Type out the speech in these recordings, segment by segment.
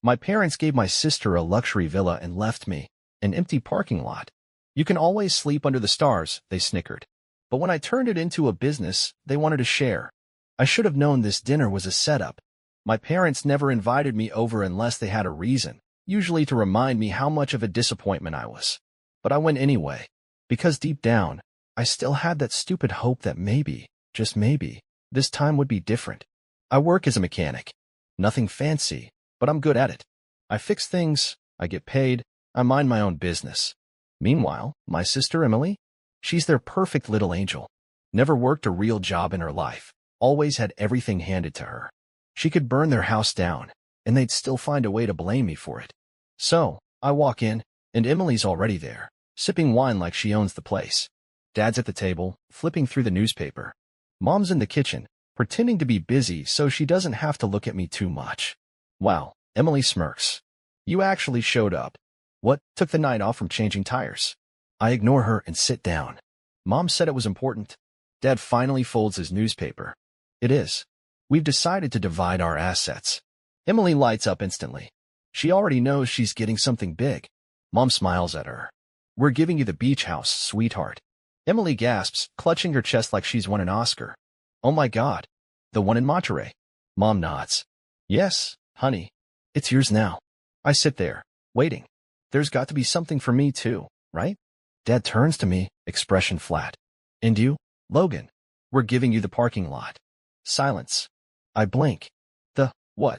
My parents gave my sister a luxury villa and left me an empty parking lot. You can always sleep under the stars, they snickered. But when I turned it into a business, they wanted to share. I should have known this dinner was a setup. My parents never invited me over unless they had a reason, usually to remind me how much of a disappointment I was. But I went anyway, because deep down, I still had that stupid hope that maybe, just maybe, this time would be different. I work as a mechanic. Nothing fancy, but I'm good at it. I fix things, I get paid, I mind my own business. Meanwhile, my sister Emily, she's their perfect little angel. Never worked a real job in her life, always had everything handed to her. She could burn their house down, and they'd still find a way to blame me for it. So, I walk in, and Emily's already there, sipping wine like she owns the place. Dad's at the table, flipping through the newspaper. Mom's in the kitchen, pretending to be busy so she doesn't have to look at me too much. Wow, Emily smirks. You actually showed up. What, took the night off from changing tires? I ignore her and sit down. Mom said it was important. Dad finally folds his newspaper. It is. We've decided to divide our assets. Emily lights up instantly. She already knows she's getting something big. Mom smiles at her. We're giving you the beach house, sweetheart. Emily gasps, clutching her chest like she's won an Oscar. Oh my God. The one in Monterey. Mom nods. Yes, honey. It's yours now. I sit there, waiting. There's got to be something for me too, right? Dad turns to me, expression flat. And you, Logan? We're giving you the parking lot. Silence. I blink. What?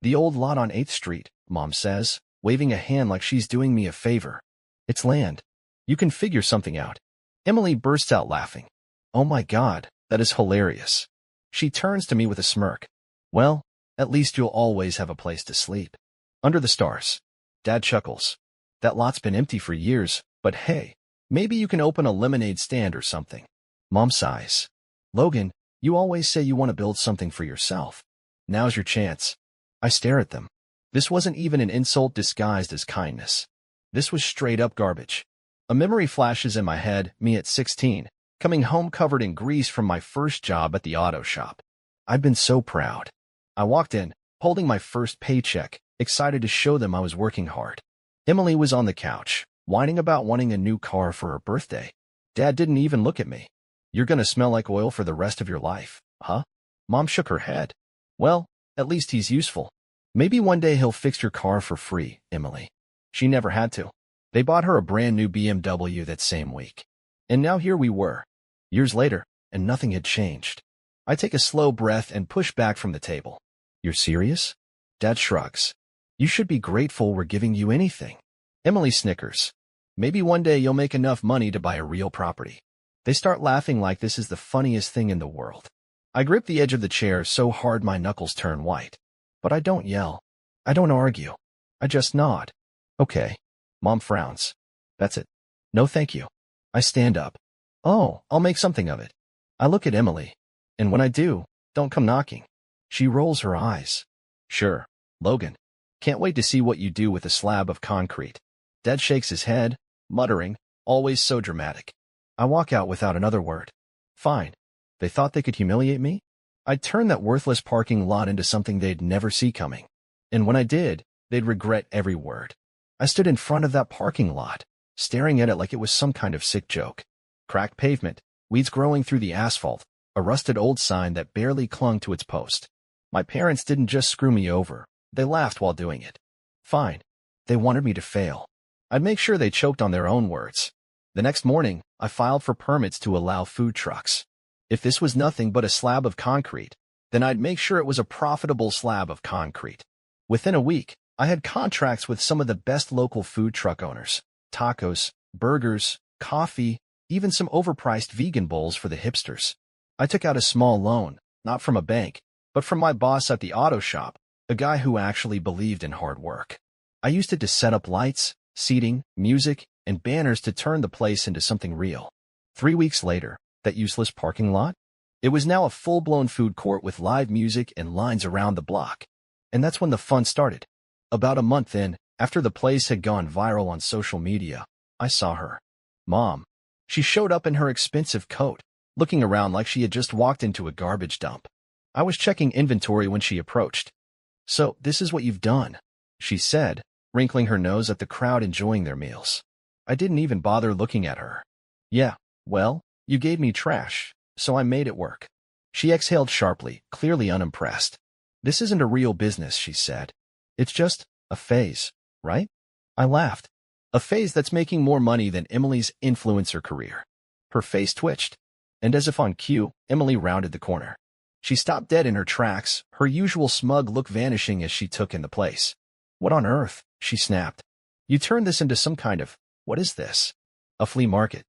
The old lot on 8th Street, Mom says, waving a hand like she's doing me a favor. It's land. You can figure something out. Emily bursts out laughing. Oh my God, that is hilarious. She turns to me with a smirk. Well, at least you'll always have a place to sleep. Under the stars. Dad chuckles. That lot's been empty for years, but hey, maybe you can open a lemonade stand or something. Mom sighs. Logan, you always say you want to build something for yourself. Now's your chance. I stare at them. This wasn't even an insult disguised as kindness. This was straight up garbage. A memory flashes in my head, me at 16, coming home covered in grease from my first job at the auto shop. I'd been so proud. I walked in, holding my first paycheck, excited to show them I was working hard. Emily was on the couch, whining about wanting a new car for her birthday. Dad didn't even look at me. You're gonna smell like oil for the rest of your life, huh? Mom shook her head. Well, at least he's useful. Maybe one day he'll fix your car for free, Emily. She never had to. They bought her a brand new BMW that same week. And now here we were, years later, and nothing had changed. I take a slow breath and push back from the table. You're serious? Dad shrugs. You should be grateful we're giving you anything. Emily snickers. Maybe one day you'll make enough money to buy a real property. They start laughing like this is the funniest thing in the world. I grip the edge of the chair so hard my knuckles turn white. But I don't yell. I don't argue. I just nod. Okay. Mom frowns. That's it. No thank you. I stand up. Oh, I'll make something of it. I look at Emily. And when I do, don't come knocking. She rolls her eyes. Sure, Logan. Can't wait to see what you do with a slab of concrete. Dad shakes his head, muttering, always so dramatic. I walk out without another word. Fine. They thought they could humiliate me? I'd turn that worthless parking lot into something they'd never see coming. And when I did, they'd regret every word. I stood in front of that parking lot, staring at it like it was some kind of sick joke. Cracked pavement, weeds growing through the asphalt, a rusted old sign that barely clung to its post. My parents didn't just screw me over. They laughed while doing it. Fine. They wanted me to fail. I'd make sure they choked on their own words. The next morning, I filed for permits to allow food trucks. If this was nothing but a slab of concrete, then I'd make sure it was a profitable slab of concrete. Within a week, I had contracts with some of the best local food truck owners. Tacos, burgers, coffee, even some overpriced vegan bowls for the hipsters. I took out a small loan, not from a bank, but from my boss at the auto shop, a guy who actually believed in hard work. I used it to set up lights, seating, music, and banners to turn the place into something real. 3 weeks later, that useless parking lot? It was now a full-blown food court with live music and lines around the block. And that's when the fun started. About a month in, after the place had gone viral on social media, I saw her. Mom. She showed up in her expensive coat, looking around like she had just walked into a garbage dump. I was checking inventory when she approached. So, this is what you've done. she said, wrinkling her nose at the crowd enjoying their meals. I didn't even bother looking at her. Yeah, well, you gave me trash, so I made it work. She exhaled sharply, clearly unimpressed. This isn't a real business, she said. It's just a phase, right? I laughed. A phase that's making more money than Emily's influencer career. Her face twitched, and as if on cue, Emily rounded the corner. She stopped dead in her tracks, her usual smug look vanishing as she took in the place. What on earth? She snapped. You turned this into some kind of, what is this? A flea market.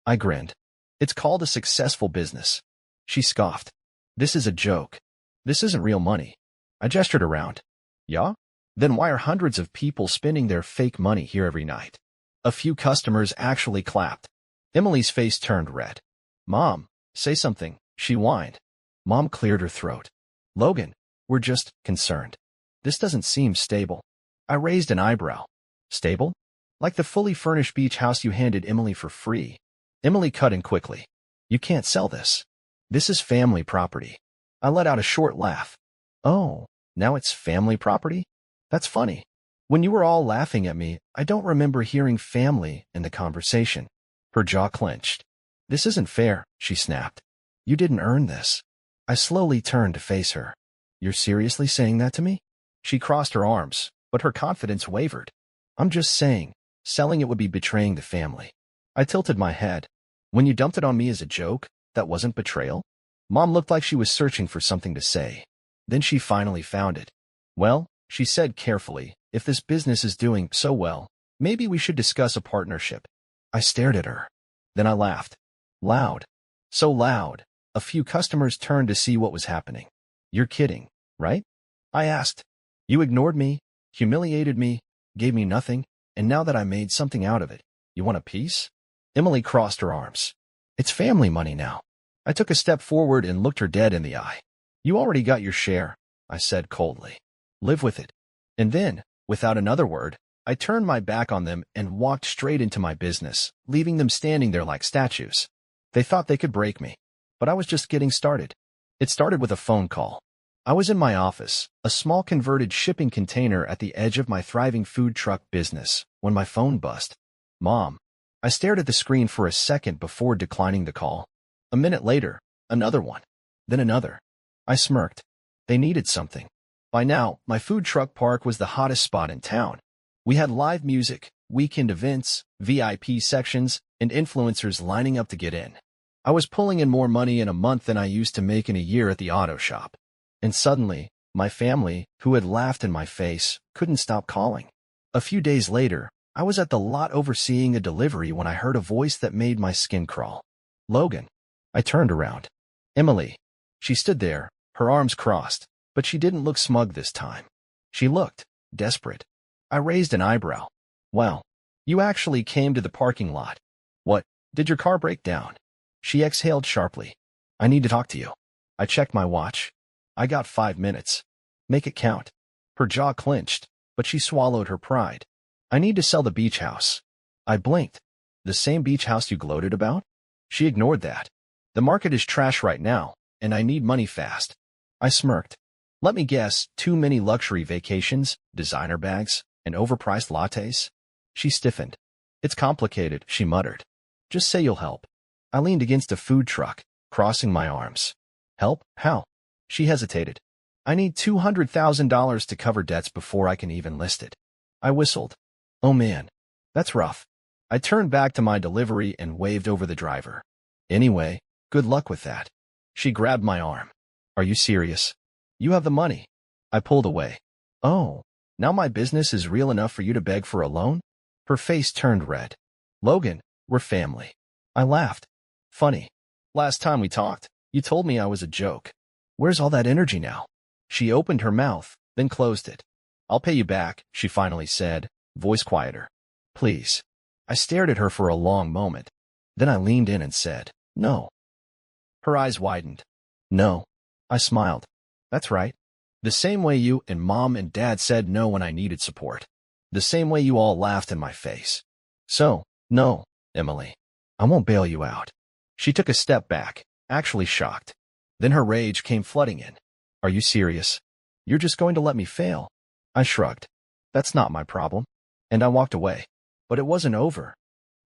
I grinned. It's called a successful business. She scoffed. This is a joke. This isn't real money. I gestured around. Yeah? Then why are hundreds of people spending their fake money here every night? A few customers actually clapped. Emily's face turned red. Mom, say something, she whined. Mom cleared her throat. Logan, we're just concerned. This doesn't seem stable. I raised an eyebrow. Stable? Like the fully furnished beach house you handed Emily for free. Emily cut in quickly. You can't sell this. This is family property. I let out a short laugh. Oh, now it's family property? That's funny. When you were all laughing at me, I don't remember hearing family in the conversation. Her jaw clenched. This isn't fair, she snapped. You didn't earn this. I slowly turned to face her. You're seriously saying that to me? She crossed her arms, but her confidence wavered. I'm just saying, selling it would be betraying the family. I tilted my head. When you dumped it on me as a joke, that wasn't betrayal? Mom looked like she was searching for something to say. Then she finally found it. Well, she said carefully, if this business is doing so well, maybe we should discuss a partnership. I stared at her. Then I laughed. Loud. So loud. A few customers turned to see what was happening. You're kidding, right? I asked. You ignored me, humiliated me, gave me nothing, and now that I made something out of it, you want a piece? Emily crossed her arms. It's family money now. I took a step forward and looked her dead in the eye. You already got your share, I said coldly. Live with it. And then, without another word, I turned my back on them and walked straight into my business, leaving them standing there like statues. They thought they could break me, but I was just getting started. It started with a phone call. I was in my office, a small converted shipping container at the edge of my thriving food truck business, when my phone buzzed. Mom. I stared at the screen for a second before declining the call. A minute later, another one. Then another. I smirked. They needed something. By now, my food truck park was the hottest spot in town. We had live music, weekend events, VIP sections, and influencers lining up to get in. I was pulling in more money in a month than I used to make in a year at the auto shop. And suddenly, my family, who had laughed in my face, couldn't stop calling. A few days later, I was at the lot overseeing a delivery when I heard a voice that made my skin crawl. Logan. I turned around. Emily. She stood there, her arms crossed, but she didn't look smug this time. She looked desperate. I raised an eyebrow. Well, you actually came to the parking lot. What, did your car break down? She exhaled sharply. I need to talk to you. I checked my watch. I got 5 minutes. Make it count. Her jaw clenched, but she swallowed her pride. I need to sell the beach house. I blinked. The same beach house you gloated about? She ignored that. The market is trash right now, and I need money fast. I smirked. Let me guess, too many luxury vacations, designer bags, and overpriced lattes? She stiffened. It's complicated, she muttered. Just say you'll help. I leaned against a food truck, crossing my arms. Help? How? She hesitated. I need $200,000 to cover debts before I can even list it. I whistled. Oh man, that's rough. I turned back to my delivery and waved over the driver. Anyway, good luck with that. She grabbed my arm. Are you serious? You have the money. I pulled away. Oh, now my business is real enough for you to beg for a loan? Her face turned red. Logan, we're family. I laughed. Funny. Last time we talked, you told me I was a joke. Where's all that energy now? She opened her mouth, then closed it. I'll pay you back, she finally said, voice quieter. Please. I stared at her for a long moment. Then I leaned in and said, no. Her eyes widened. No. I smiled. That's right. The same way you and Mom and Dad said no when I needed support. The same way you all laughed in my face. So, no, Emily. I won't bail you out. She took a step back, actually shocked. Then her rage came flooding in. Are you serious? You're just going to let me fail? I shrugged. That's not my problem. And I walked away. But it wasn't over.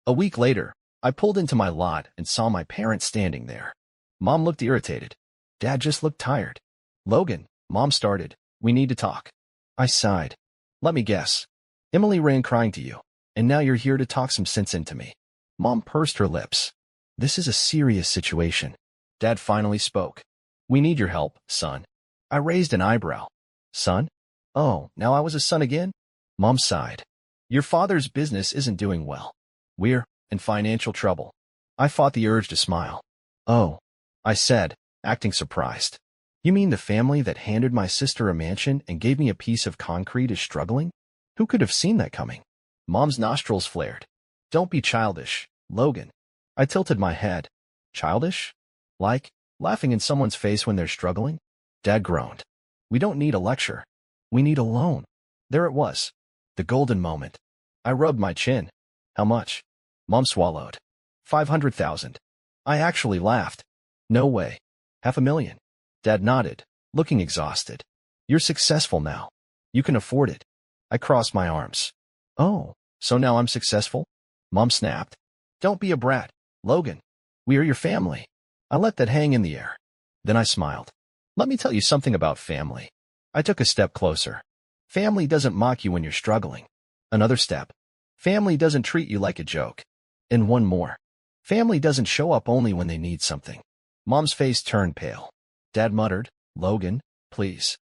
A week later, I pulled into my lot and saw my parents standing there. Mom looked irritated. Dad just looked tired. Logan, Mom started, we need to talk. I sighed. Let me guess. Emily ran crying to you, and now you're here to talk some sense into me. Mom pursed her lips. This is a serious situation. Dad finally spoke. We need your help, son. I raised an eyebrow. Son? Oh, now I was a son again? Mom sighed. Your father's business isn't doing well. We're in financial trouble. I fought the urge to smile. Oh, I said, acting surprised. You mean the family that handed my sister a mansion and gave me a piece of concrete is struggling? Who could have seen that coming? Mom's nostrils flared. Don't be childish, Logan. I tilted my head. Childish? Like laughing in someone's face when they're struggling? Dad groaned. We don't need a lecture. We need a loan. There it was. The golden moment. I rubbed my chin. How much? Mom swallowed. 500,000. I actually laughed. No way. 500,000. Dad nodded, looking exhausted. You're successful now. You can afford it. I crossed my arms. Oh, so now I'm successful? Mom snapped. Don't be a brat, Logan. We are your family. I let that hang in the air. Then I smiled. Let me tell you something about family. I took a step closer. Family doesn't mock you when you're struggling. Another step. Family doesn't treat you like a joke. And one more. Family doesn't show up only when they need something. Mom's face turned pale. Dad muttered, Logan, please.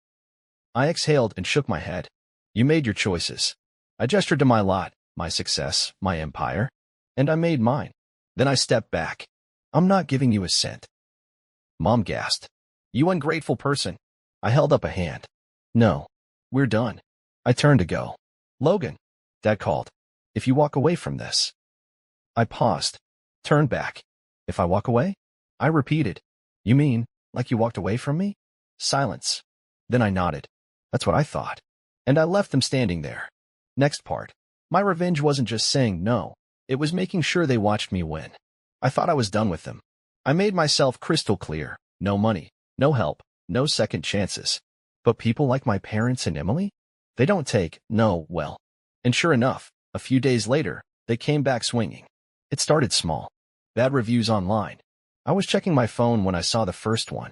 I exhaled and shook my head. You made your choices. I gestured to my lot, my success, my empire, and I made mine. Then I stepped back. I'm not giving you a cent. Mom gasped. You ungrateful person. I held up a hand. No, we're done. I turned to go. Logan, Dad called. If you walk away from this. I paused, turned back. If I walk away? I repeated. You mean, like you walked away from me? Silence. Then I nodded. That's what I thought. And I left them standing there. Next part. My revenge wasn't just saying no. It was making sure they watched me win. I thought I was done with them. I made myself crystal clear. No money, no help, no second chances. But people like my parents and Emily? They don't take no well. And sure enough, a few days later, they came back swinging. It started small. Bad reviews online. I was checking my phone when I saw the first one.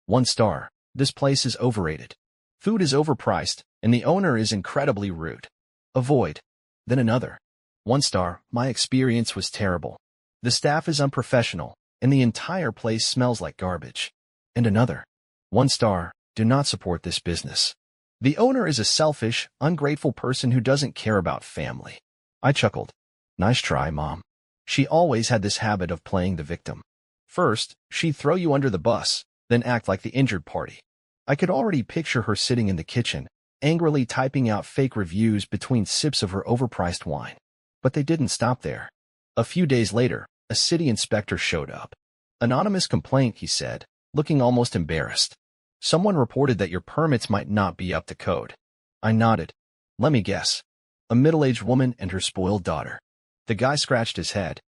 1 star. This place is overrated. Food is overpriced, and the owner is incredibly rude. Avoid. Then another. 1 star. My experience was terrible. The staff is unprofessional, and the entire place smells like garbage. And another. 1 star. Do not support this business. The owner is a selfish, ungrateful person who doesn't care about family. I chuckled. Nice try, Mom. She always had this habit of playing the victim. First, she'd throw you under the bus, then act like the injured party. I could already picture her sitting in the kitchen, angrily typing out fake reviews between sips of her overpriced wine. But they didn't stop there. A few days later, a city inspector showed up. Anonymous complaint, he said, looking almost embarrassed. Someone reported that your permits might not be up to code. I nodded. Let me guess. A middle-aged woman and her spoiled daughter. The guy scratched his head.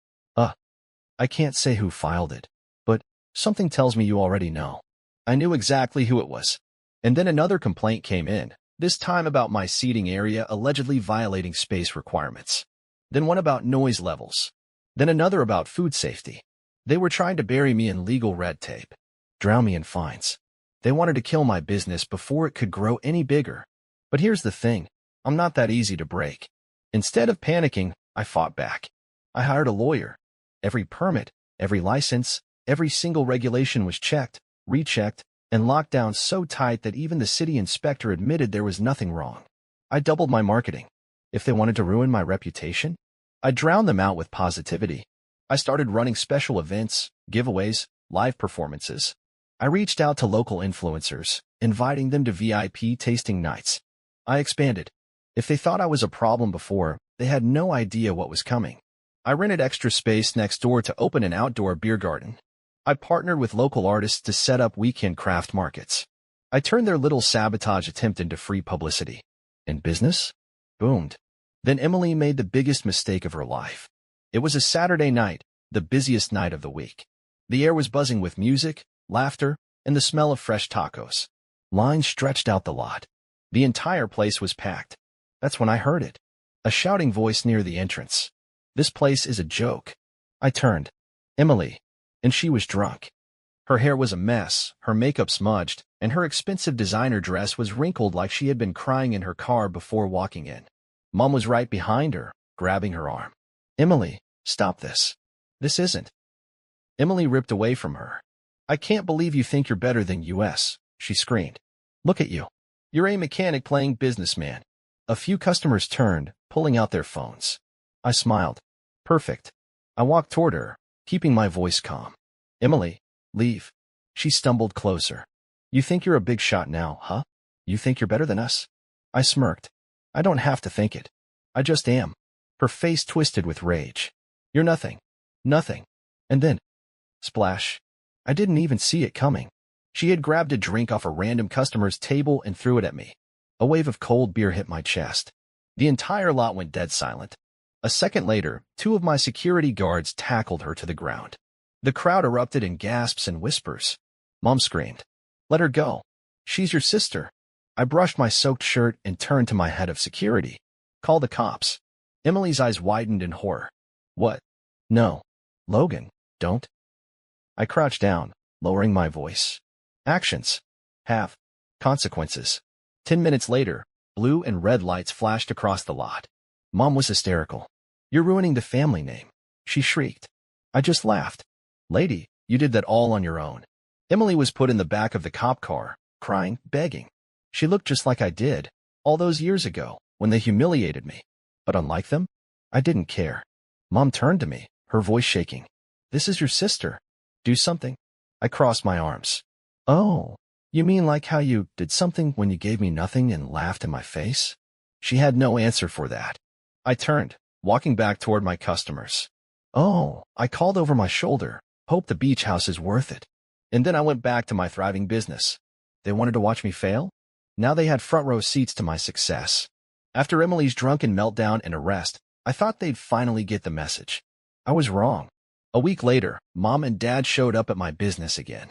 I can't say who filed it, but something tells me you already know. I knew exactly who it was. And then another complaint came in, this time about my seating area allegedly violating space requirements. Then one about noise levels. Then another about food safety. They were trying to bury me in legal red tape, drown me in fines. They wanted to kill my business before it could grow any bigger. But here's the thing, I'm not that easy to break. Instead of panicking, I fought back. I hired a lawyer. Every permit, every license, every single regulation was checked, rechecked, and locked down so tight that even the city inspector admitted there was nothing wrong. I doubled my marketing. If they wanted to ruin my reputation, I drowned them out with positivity. I started running special events, giveaways, live performances. I reached out to local influencers, inviting them to VIP tasting nights. I expanded. If they thought I was a problem before, they had no idea what was coming. I rented extra space next door to open an outdoor beer garden. I partnered with local artists to set up weekend craft markets. I turned their little sabotage attempt into free publicity. And business boomed. Then Emily made the biggest mistake of her life. It was a Saturday night, the busiest night of the week. The air was buzzing with music, laughter, and the smell of fresh tacos. Lines stretched out the lot. The entire place was packed. That's when I heard it. A shouting voice near the entrance. This place is a joke. I turned. Emily. And she was drunk. Her hair was a mess, her makeup smudged, and her expensive designer dress was wrinkled like she had been crying in her car before walking in. Mom was right behind her, grabbing her arm. Emily, stop this. This isn't. Emily ripped away from her. I can't believe you think you're better than us, she screamed. Look at you. You're a mechanic playing businessman. A few customers turned, pulling out their phones. I smiled. Perfect. I walked toward her, keeping my voice calm. Emily, leave. She stumbled closer. You think you're a big shot now, huh? You think you're better than us? I smirked. I don't have to think it. I just am. Her face twisted with rage. You're nothing. Nothing. And then, splash. I didn't even see it coming. She had grabbed a drink off a random customer's table and threw it at me. A wave of cold beer hit my chest. The entire lot went dead silent. A second later, 2 of my security guards tackled her to the ground. The crowd erupted in gasps and whispers. Mom screamed. Let her go. She's your sister. I brushed my soaked shirt and turned to my head of security. Call the cops. Emily's eyes widened in horror. What? No. Logan, don't. I crouched down, lowering my voice. Actions have consequences. 10 minutes later, blue and red lights flashed across the lot. Mom was hysterical. You're ruining the family name, she shrieked. I just laughed. Lady, you did that all on your own. Emily was put in the back of the cop car, crying, begging. She looked just like I did, all those years ago, when they humiliated me. But unlike them, I didn't care. Mom turned to me, her voice shaking. This is your sister. Do something. I crossed my arms. Oh, you mean like how you did something when you gave me nothing and laughed in my face? She had no answer for that. I turned, walking back toward my customers. Oh, I called over my shoulder. Hope the beach house is worth it. And then I went back to my thriving business. They wanted to watch me fail? Now they had front row seats to my success. After Emily's drunken meltdown and arrest, I thought they'd finally get the message. I was wrong. A week later, Mom and Dad showed up at my business again.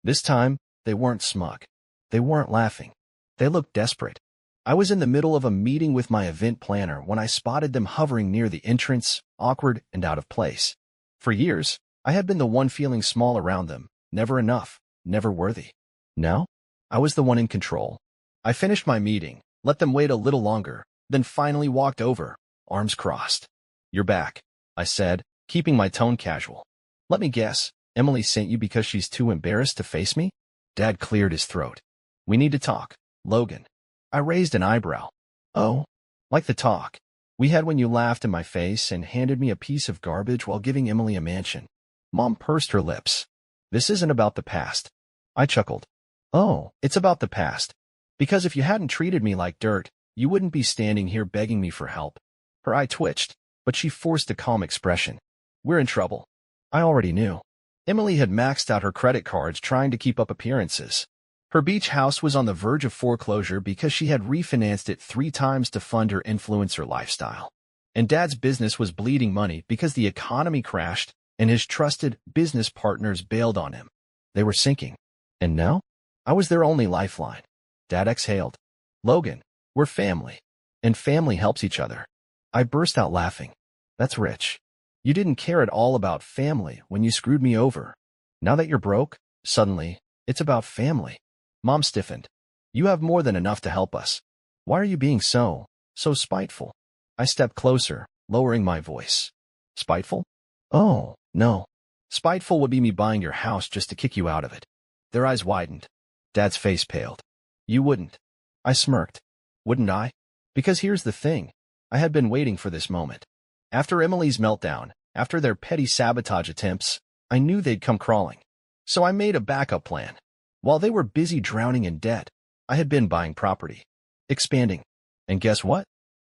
This time, they weren't smug. They weren't laughing. They looked desperate. I was in the middle of a meeting with my event planner when I spotted them hovering near the entrance, awkward and out of place. For years, I had been the one feeling small around them, never enough, never worthy. Now, I was the one in control. I finished my meeting, let them wait a little longer, then finally walked over, arms crossed. You're back, I said, keeping my tone casual. Let me guess, Emily sent you because she's too embarrassed to face me? Dad cleared his throat. We need to talk, Logan. I raised an eyebrow. Oh, like the talk we had when you laughed in my face and handed me a piece of garbage while giving Emily a mansion. Mom pursed her lips. This isn't about the past. I chuckled. Oh, it's about the past. Because if you hadn't treated me like dirt, you wouldn't be standing here begging me for help. Her eye twitched, but she forced a calm expression. We're in trouble. I already knew. Emily had maxed out her credit cards trying to keep up appearances. Her beach house was on the verge of foreclosure because she had refinanced it 3 times to fund her influencer lifestyle. And Dad's business was bleeding money because the economy crashed and his trusted business partners bailed on him. They were sinking. And now, I was their only lifeline. Dad exhaled. Logan, we're family. And family helps each other. I burst out laughing. That's rich. You didn't care at all about family when you screwed me over. Now that you're broke, suddenly, it's about family. Mom stiffened. You have more than enough to help us. Why are you being so spiteful? I stepped closer, lowering my voice. Spiteful? Oh, no. Spiteful would be me buying your house just to kick you out of it. Their eyes widened. Dad's face paled. You wouldn't. I smirked. Wouldn't I? Because here's the thing. I had been waiting for this moment. After Emily's meltdown, after their petty sabotage attempts, I knew they'd come crawling. So I made a backup plan. While they were busy drowning in debt, I had been buying property, expanding. And guess what?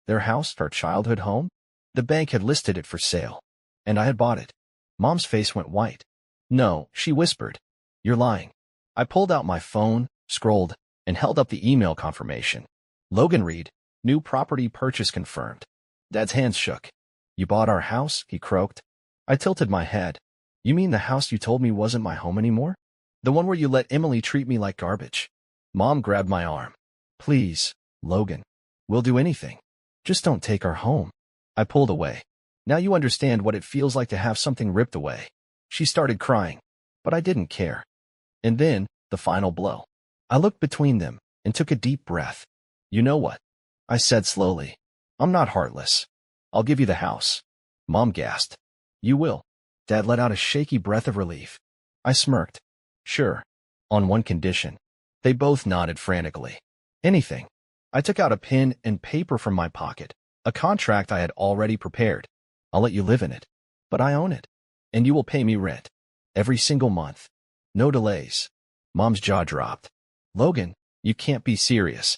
Their house, our childhood home, the bank had listed it for sale. And I had bought it. Mom's face went white. No, she whispered. You're lying. I pulled out my phone, scrolled, and held up the email confirmation. Logan Reed, new property purchase confirmed. Dad's hands shook. You bought our house? He croaked. I tilted my head. You mean the house you told me wasn't my home anymore? The one where you let Emily treat me like garbage? Mom grabbed my arm. Please, Logan. We'll do anything. Just don't take our home. I pulled away. Now you understand what it feels like to have something ripped away. She started crying, but I didn't care. And then, the final blow. I looked between them and took a deep breath. You know what? I said slowly. I'm not heartless. I'll give you the house. Mom gasped. You will. Dad let out a shaky breath of relief. I smirked. Sure. On one condition. They both nodded frantically. Anything. I took out a pen and paper from my pocket, a contract I had already prepared. I'll let you live in it, but I own it. And you will pay me rent. Every single month. No delays. Mom's jaw dropped. Logan, you can't be serious.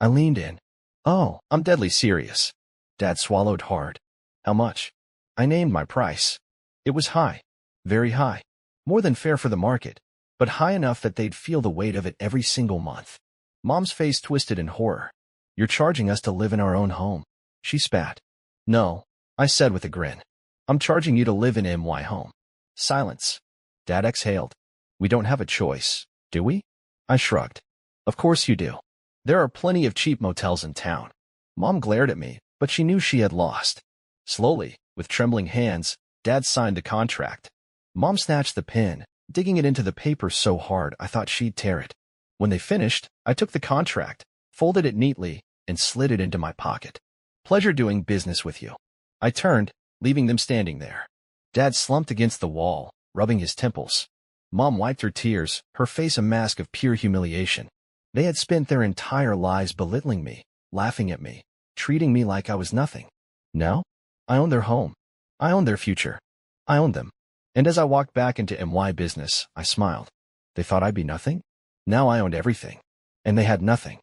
I leaned in. Oh, I'm deadly serious. Dad swallowed hard. How much? I named my price. It was high. Very high. More than fair for the market, but high enough that they'd feel the weight of it every single month. Mom's face twisted in horror. You're charging us to live in our own home. She spat. No, I said with a grin. I'm charging you to live in my home. Silence. Dad exhaled. We don't have a choice, do we? I shrugged. Of course you do. There are plenty of cheap motels in town. Mom glared at me, but she knew she had lost. Slowly, with trembling hands, Dad signed the contract. Mom snatched the pen, digging it into the paper so hard I thought she'd tear it. When they finished, I took the contract, folded it neatly, and slid it into my pocket. Pleasure doing business with you. I turned, leaving them standing there. Dad slumped against the wall, rubbing his temples. Mom wiped her tears, her face a mask of pure humiliation. They had spent their entire lives belittling me, laughing at me, treating me like I was nothing. Now, I own their home. I own their future. I own them. And as I walked back into my business, I smiled. They thought I'd be nothing? Now I owned everything. And they had nothing.